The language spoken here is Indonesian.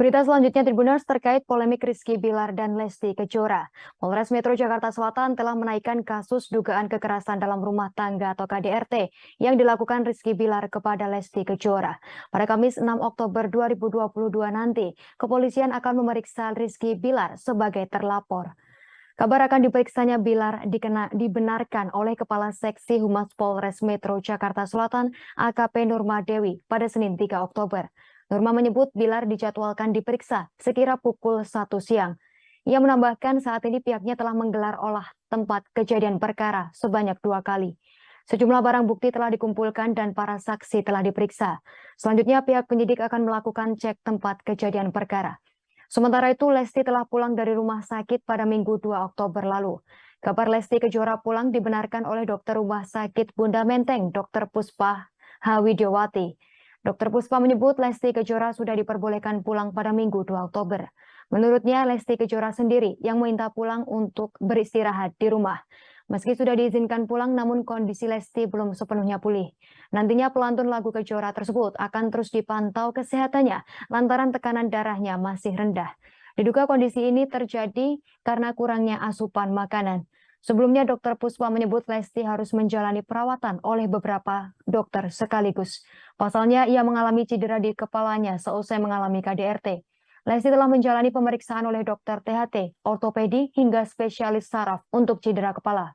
Berita selanjutnya Tribuners terkait polemik Rizky Bilar dan Lesti Kejora. Polres Metro Jakarta Selatan telah menaikkan kasus dugaan kekerasan dalam rumah tangga atau KDRT yang dilakukan Rizky Bilar kepada Lesti Kejora. Pada Kamis 6 Oktober 2022 nanti, kepolisian akan memeriksa Rizky Bilar sebagai terlapor. Kabar akan diperiksanya Bilar dibenarkan oleh Kepala Seksi Humas Polres Metro Jakarta Selatan AKP Nurma Dewi pada Senin 3 Oktober. Nurma menyebut Bilar dijadwalkan diperiksa sekira pukul 1 siang. Ia menambahkan saat ini pihaknya telah menggelar olah tempat kejadian perkara sebanyak 2 kali. Sejumlah barang bukti telah dikumpulkan dan para saksi telah diperiksa. Selanjutnya pihak penyidik akan melakukan cek tempat kejadian perkara. Sementara itu, Lesti telah pulang dari rumah sakit pada Minggu 2 Oktober lalu. Kabar Lesti Kejora pulang dibenarkan oleh dokter rumah sakit Bunda Menteng, Dr. Puspa H. Widiawati. Dr. Puspa menyebut Lesti Kejora sudah diperbolehkan pulang pada Minggu 2 Oktober. Menurutnya, Lesti Kejora sendiri yang meminta pulang untuk beristirahat di rumah. Meski sudah diizinkan pulang, namun kondisi Lesti belum sepenuhnya pulih. Nantinya pelantun lagu Kejora tersebut akan terus dipantau kesehatannya lantaran tekanan darahnya masih rendah. Diduga kondisi ini terjadi karena kurangnya asupan makanan. Sebelumnya Dr. Puspa menyebut Lesti harus menjalani perawatan oleh beberapa dokter sekaligus. Pasalnya ia mengalami cedera di kepalanya seusai mengalami KDRT. Lesti telah menjalani pemeriksaan oleh dokter THT, ortopedi hingga spesialis saraf untuk cedera kepala.